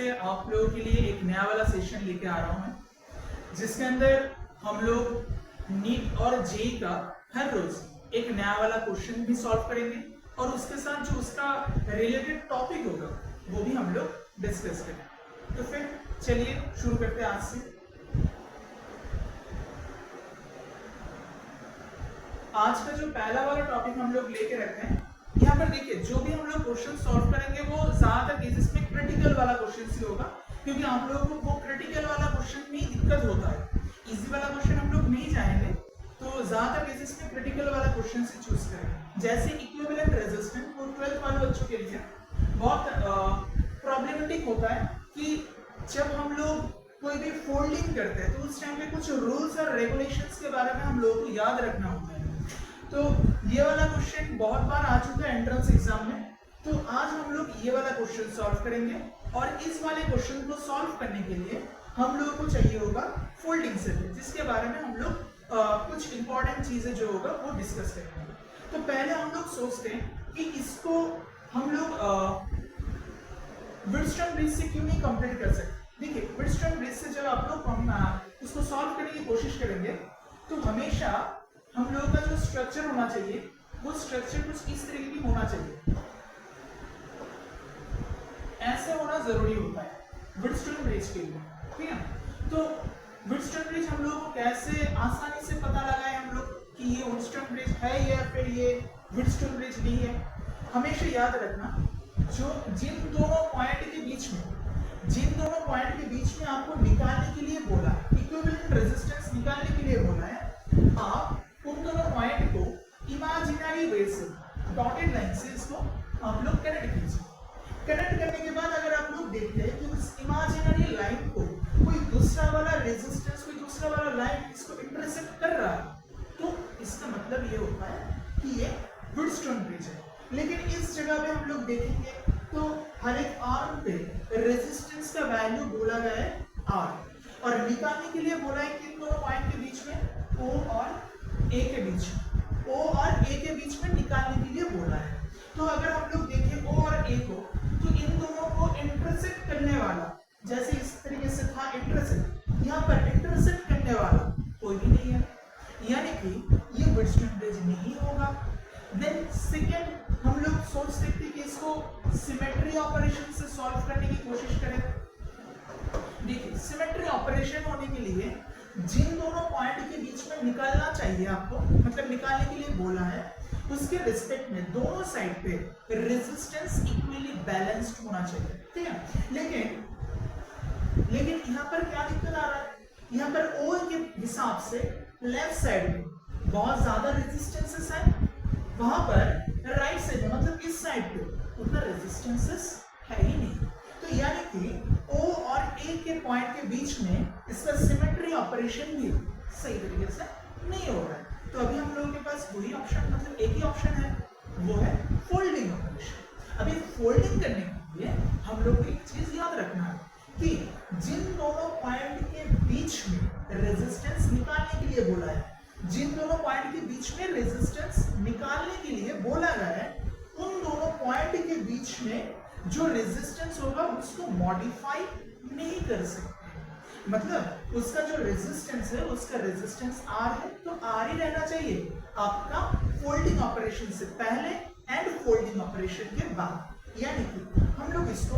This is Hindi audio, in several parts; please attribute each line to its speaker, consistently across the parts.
Speaker 1: से आप लोगों के लिए एक नया वाला सेशन लेके आ रहा हूँ मैं, जिसके अंदर हम लोग नीट और जेई का हर रोज एक नया वाला क्वेश्चन भी सॉल्व करेंगे और उसके साथ जो उसका रिलेटेड टॉपिक होगा वो भी हम लोग डिस्कस करेंगे। तो फिर चलिए शुरू करते हैं आज से। आज का जो पहला वाला टॉपिक हम लोग लेके रखे हैं, यहाँ पर देखिए जो भी हम लोग क्वेश्चन सॉल्व करेंगे वो ज्यादातर केसेस में क्रिटिकल वाला क्वेश्चन ही होगा, क्योंकि आप लोगों को वो क्रिटिकल वाला क्वेश्चन में दिक्कत होता है। इजी वाला क्वेश्चन हम लोग नहीं जाएंगे, तो ज्यादातर केसेस में क्रिटिकल वाला क्वेश्चन से चूज करेंगे। जैसे इक्विवेलेंट रेजिस्टेंस, वो 12th वाले बच्चों के लिए बहुत प्रॉब्लमेटिक होता है कि जब हम लोग कोई भी फोल्डिंग करते हैं तो उस टाइम पे कुछ रूल्स और रेगुलेशंस के बारे में हम लोगों को याद रखना होता है। तो ये वाला क्वेश्चन बहुत बार आ चुका है एंट्रेंस एग्जाम में, तो आज हम लोग ये वाला क्वेश्चन सॉल्व करेंगे और इस वाले क्वेश्चन को सॉल्व करने के लिए हम लोगों को चाहिए होगा फोल्डिंग सर्किट, जिसके बारे में हम लोग कुछ इंपॉर्टेंट चीजें जो होगा वो डिस्कस करेंगे। तो पहले हम लोग सोचते हैं कि इसको हम लोग व्हीटस्टोन ब्रिज से क्यों नहीं कंप्लीट कर सकते। देखिए व्हीटस्टोन ब्रिज से जब आप लोग इसको सॉल्व करने की कोशिश करेंगे तो हमेशा हम लोगों का जो स्ट्रक्चर होना चाहिए वो स्ट्रक्चर कुछ इस तरीके की होना चाहिए, ऐसे होना जरूरी होता है व्हीटस्टोन ब्रिज के लिए, ठीक है। तो व्हीटस्टोन ब्रिज हम लोगों को कैसे आसानी से पता लगाए हम लोग कि ये व्हीटस्टोन ब्रिज है या फिर ये व्हीटस्टोन ब्रिज नहीं है। हमेशा याद रखना जो जिन दोनों पॉइंट के बीच में आपको निकालने के लिए बोला है, इक्विवेलेंट रेजिस्टेंस निकालने के लिए बोला है, आप उन दोनों पॉइंट को इमेजिनरी वे से डॉटेड लाइन से इसको आप लोग कनेक्ट कीजिए। कनेक्ट करने के बाद अगर आप लोग देखते हैं कि उस इमेजिनरी लाइन को कोई दूसरा वाला रेजिस्टेंस, कोई दूसरा वाला लाइन इसको इंटरसेक्ट कर रहा है, तो इसका मतलब ये होता है कि ये व्हीटस्टोन ब्रिज है। लेकिन इस जगह पे हम लोग देखेंगे तो हर एक आर्म पे रेजिस्टेंस का वैल्यू बोला गया है R, और निकालने के लिए बोला है कि इन दोनों पॉइंट के बीच में O और A के बीच में, O और A के बीच में निकालने के लिए बोला है। तो अगर हम लोग देखें O और A को, तो इन दोनों को इंटरसेक्ट करने वाला, जैसे इस तरीके से था इंटरसेक्ट, यहाँ पर इंटरसेक्ट करने वाला कोई भी नहीं है, यानी कि ये व्हीटस्टोन ब्रिज नहीं होगा। देन सेकेंड हम लोग सोच सकते हैं कि इसको सिमेट्री ऑपरेशन से सॉल्व करने की कोशिश करें। देखिए सिमेट्री ऑपरेशन होने के लिए जिन दोनों पॉइंट के बीच में निकालना चाहिए आपको, मतलब निकालने के लिए बोला है, उसके रिस्पेक्ट में दोनों साइड पे रेजिस्टेंस इक्वली बैलेंस्ड होना चाहिए, ठीक है। लेकिन यहाँ पर क्या दिक्कत आ रहा है, यहाँ पर O के हिसाब से लेफ्ट साइड में बहुत ज्यादा रेजिस्टेंसेस है, वहां पर राइट साइड में मतलब इस साइड पे उतना रेजिस्टेंसेस है ही नहीं। तो यानी कि O और A के पॉइंट के बीच में इसका सिमेट्री ऑपरेशन भी सही तरीके से नहीं हो रहा है। तो अभी हम लोगों के पास वही ऑप्शन, मतलब एक ही ऑप्शन है, वो है फोल्डिंग ऑपरेशन। अभी फोल्डिंग करने के लिए हम लोग को एक चीज याद रखना है कि जिन दोनों पॉइंट के बीच में रेजिस्टेंस निकालने के लिए बोला है, जिन दोनों पॉइंट के बीच में रेजिस्टेंस निकालने के लिए बोला गया है, उन दोनों पॉइंट के बीच में जो रेजिस्टेंस होगा उसको मॉडिफाई नहीं कर सकते। मतलब उसका जो रेजिस्टेंस है, उसका रेजिस्टेंस R है तो R ही रहना चाहिए आपका फोल्डिंग ऑपरेशन से पहले एंड फोल्डिंग ऑपरेशन के बाद। यानी कि हम लोग इसको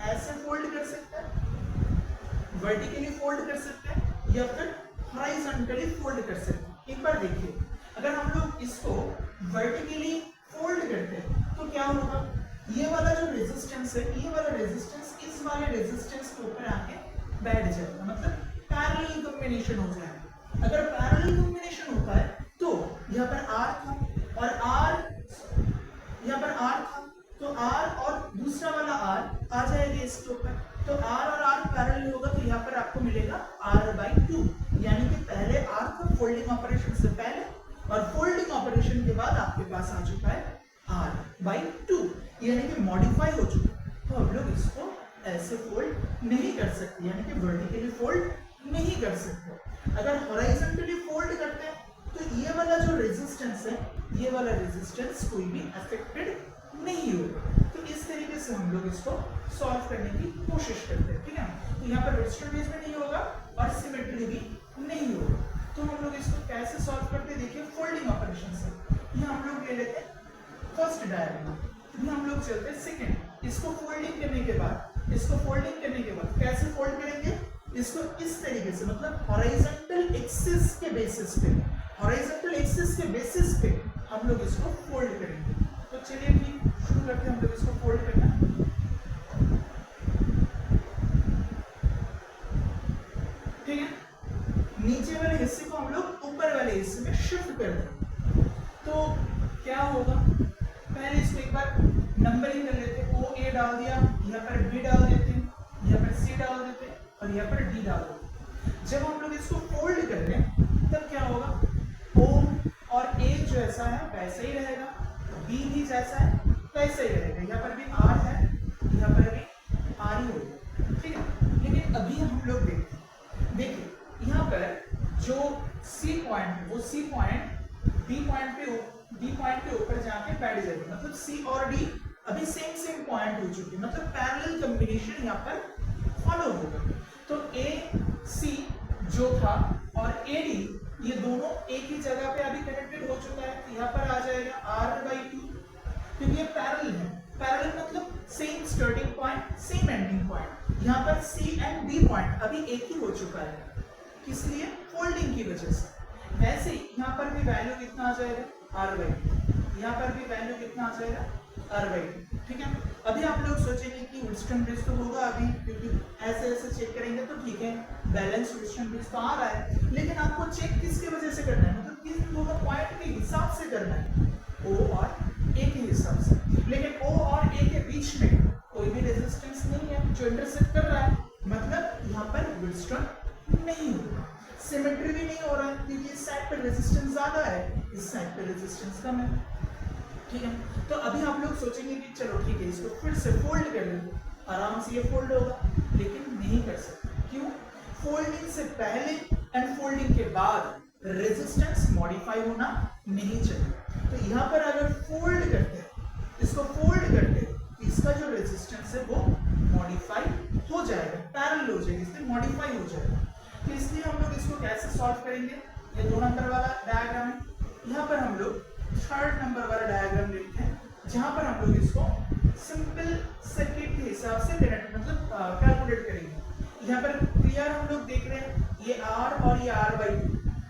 Speaker 1: ऐसे फोल्ड कर सकते हैं, वर्टिकली फोल्ड कर सकते हैं, या फिर हॉरिजॉन्टली फोल्ड कर सकते हैं। एक बार देखिए, अगर हम लोग इसको वर्टिकली फोल्ड करते हैं तो क्या होगा, ये वाला जो रेजिस्टेंस है, ये वाला रेजिस्टेंस इस वाले रेजिस्टेंस के ऊपर आके बैठ जाएगा, मतलब पैरेलल कॉम्बिनेशन हो जाएगा। अगर पैरेलल कॉम्बिनेशन होता है तो यहाँ पर R था और यहाँ पर R था, तो R और दूसरा वाला R आ जाएगा इसके ऊपर, तो R और R पैरेलल होगा, तो यहाँ पर आपको मिलेगा R/2, यानी कि पहले R था फोल्डिंग ऑपरेशन से पहले, और फोल्डिंग ऑपरेशन के बाद आपके पास आ चुका है R/2, यानी कि मॉडिफाई हो चुका। तो हम लोग इसको ऐसे फोल्ड नहीं कर सकते, यानी कि वर्टिकली फोल्ड नहीं कर सकते। अगर हॉरिजॉन्टली फोल्ड करते हैं तो ये वाला जो रेजिस्टेंस है, ये वाला रेजिस्टेंस कोई भी अफेक्टेड नहीं होगा। तो इस तरीके से हम लोग इसको सॉल्व करने की कोशिश करते हैं, ठीक है। तो यहाँ पर विर्स्टन ब्रिज में नहीं होगा और सिमेट्री भी नहीं होगा, तो हम लोग इसको कैसे सॉल्व करते हैं, देखिए फोल्डिंग ऑपरेशन से। ये हम लोग ले लेते हैं फर्स्ट डायग्राम, ये हम लोग चलते हैं सेकंड। इसको फोल्डिंग करने के बाद कैसे फोल्ड करेंगे, इसको इस तरीके से, मतलब हॉरिजॉन्टल एक्सिस के बेसिस पे हम लोग इसको फोल्ड करेंगे। तो चलिए ठीक शुरू करते हैं हम लोग इसको फोल्ड करना। ठीक है, नीचे वाले हिस्से को हम लोग ऊपर वाले हिस्से में शिफ्ट कर देंगे। तो क्या होगा, पहले इसको एक बार नंबरिंग कर लेते हैं। ओ ए डाल दिया, यहाँ पर बी डाल देते हैं, यहाँ पर सी डाल देते हैं और यहाँ पर डी डाल देते हैं। जब हम लोग इसको फोल्ड कर रहे हैं तब क्या होगा, ओ और ए जैसा है वैसा ही रहेगा, बी भी जैसा है वैसा ही रहेगा, यहाँ पर भी आर है, यहाँ पर भी आर ही होगा, ठीक है। लेकिन अभी हम लोग देखिए यहाँ पर जो सी पॉइंट है वो सी पॉइंट बी पॉइंट पे ऊपर जाके बैठ जाएगी, मतलब सी और डी अभी सेम पॉइंट हो चुके, मतलब पैरेलल कॉम्बिनेशन यहाँ पर फॉलो होगा। तो ए सी जो था और ए डी ये दोनों एक ही जगह पे अभी कनेक्टेड हो चुका है, तो यहाँ पर आ जाएगा r/2, क्योंकि ये पैरेलल है। पैरेलल मतलब same starting point same ending point, यहाँ पर सी एंड डी पॉइंट अभी एक ही हो चुका है, किस लिए, फोल्डिंग की वजह से। वैसे ही यहाँ पर भी वैल्यू कितना आ जाएगा, r/2, यहाँ पर भी वैल्यू कितना आ जाएगा, r/2, ठीक है। अभी आप लोग सोचेंगे कि विल्सन ब्रिज तो होगा अभी, क्योंकि ऐसे चेक करेंगे तो ठीक है, बैलेंस विल्सन ब्रिज तो आ रहा है, लेकिन आपको चेक किसकी वजह से करना है, मतलब किस दोनों पॉइंट के हिसाब से करना है, ओ और ए के हिसाब से। लेकिन ओ और ए के बीच में कोई भी रेजिस्टेंस नहीं है जो इंटरसेक्ट कर रहा है, मतलब यहाँ पर विल्सन नहीं होगा, सिमेट्री भी नहीं हो रहा है, क्योंकि इस साइड पर रेजिस्टेंस ज्यादा है, इस साइड पर रेजिस्टेंस कम है, ठीक है। तो अभी आप लोग सोचेंगे कि चलो ठीक है इसको फिर से फोल्ड कर लेंगे, आराम से ये फोल्ड होगा, लेकिन नहीं कर सकते, क्यों, फोल्डिंग से पहले एंड फोल्डिंग के बाद रेजिस्टेंस मॉडिफाई होना नहीं चाहिए। तो यहाँ पर अगर फोल्ड करते हैं, इसको फोल्ड करते हैं, इसका जो रेजिस्टेंस है वो मॉडिफाई हो जाएगा, पैरेलल हो जाएगा, इसलिए मॉडिफाई हो जाएगा। तो इसलिए हम लोग इसको कैसे सॉल्व करेंगे, ये 2 नंबर वाला डायग्राम है, यहाँ पर हम लोग 3rd नंबर वाला डायग्राम लेते हैं, जहाँ पर हम लोग इसको सिंपल सर्किट के हिसाब से कैलकुलेट करेंगे। यहाँ पर क्लियर हम लोग देख रहे हैं, ये R और ये R/2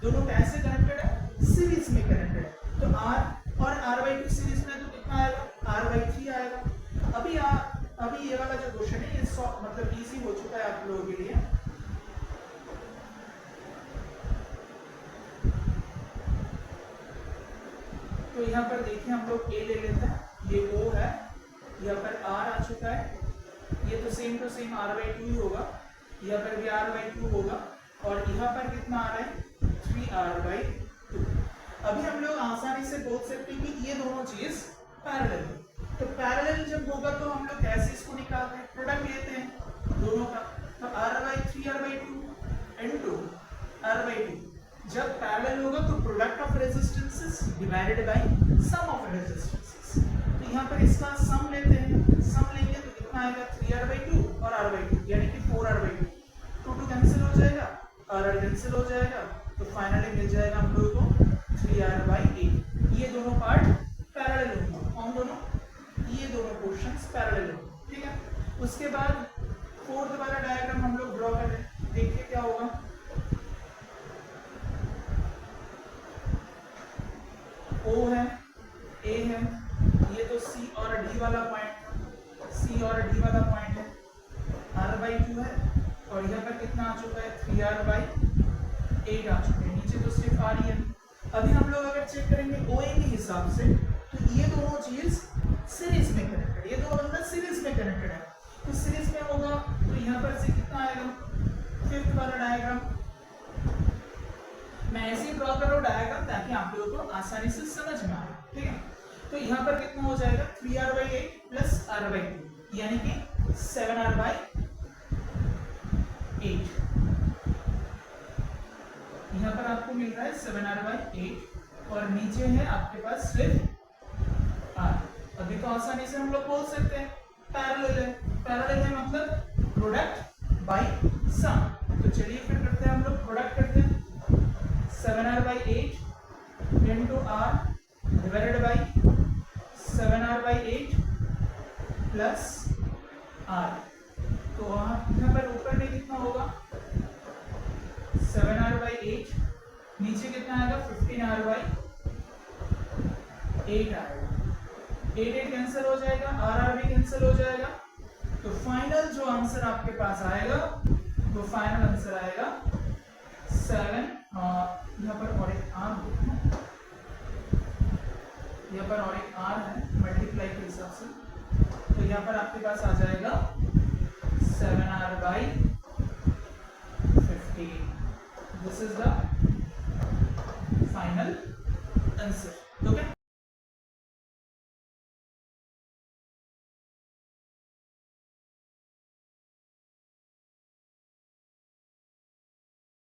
Speaker 1: दोनों कैसे कनेक्टेड है, सीरीज में कनेक्टेड है। तो R और R/2 सीरीज में तो कितना आएगा, R/3 आएगा। अभी ये वाला जो क्वेश्चन है ये मतलब इजी हो चुका है आप लोगों के लिए। तो यहाँ पर देखिए हम लोग A ले लेते हैं, ये O है, यहाँ पर R आ चुका है, ये तो सेम टू सेम R/2 ही होगा, यहाँ पर भी R/2 होगा, और यहाँ पर कितना आ रहा है, 3R/2। अभी हम लोग आसानी से बोल सकते हैं कि ये दोनों चीज पैरेलल है। तो पैरेलल जब होगा तो हम लोग कैसे इसको निकालते हैं, प्रोडक्ट लेते हैं दोनों का, तो R/3R/2 इनटू R/2, जब पैरेलल होगा तो product of resistances divided by sum of resistances. तो यहाँ पर इसका सम लेते हैं, सम लेंगे तो कितना आएगा, 3R/2 और R/2 यानी कि 4R/2, 2 कैंसिल हो जाएगा, R कैंसिल हो जाएगा, तो फाइनली मिल जाएगा हम लोगों को 3R/8। ये दोनों पार्ट पैरेलल होंगे, कौन दोनों, ये दोनों पोर्शंस पैरेलल होंगे, ठीक है। उसके बाद 4th वाला डायग्राम हम लोग ड्रॉ कर रहे हैं, देखिए क्या होगा। O है, A है, ये तो C और D वाला पॉइंट है, R/2 है, और यहाँ पर कितना आ चुका है, 3R/8 आ चुका है, नीचे तो सिर्फ R ही है। अभी हम लोग अगर चेक करेंगे OA के हिसाब से, तो ये दोनों चीज सीरीज में कनेक्टेड, ये दो बंदा सीरीज में कनेक्टेड है, तो सीरीज में होगा, तो यहाँ पर से कितना आएगा, 5th वाला डायग्राम। मैं ऐसे ही ड्रॉ कर रहा हूँ डायग्राम ताकि आप लोगों को आसानी से समझ में आए, ठीक है। तो यहाँ पर कितना हो जाएगा, 3R/8 प्लस R/2 यानी कि 7R/8। यहाँ पर आपको मिल रहा है 7R/8 और नीचे है आपके पास सिर्फ R। अभी तो आसानी से हम लोग बोल सकते हैं पैरेलल है, पैरेलल है मतलब प्रोडक्ट बाय सम। तो चलिए फिर करते हैं हम लोग, प्रोडक्ट करते हैं 7r/8 into r divided by 7r/8 plus r। तो यहाँ पर ऊपर में कितना होगा 7r/8, नीचे कितना आएगा 15r/8 आएगा। 8 कैंसिल हो जाएगा, r भी कैंसिल हो जाएगा। तो फाइनल जो आंसर आपके पास आएगा वो फाइनल आंसर आएगा 7। यहाँ पर और एक r देखो, यहाँ पर और एक r है मल्टीप्लाई के हिसाब से, तो यहाँ पर आपके पास आ जाएगा 7r/15। This is the final answer.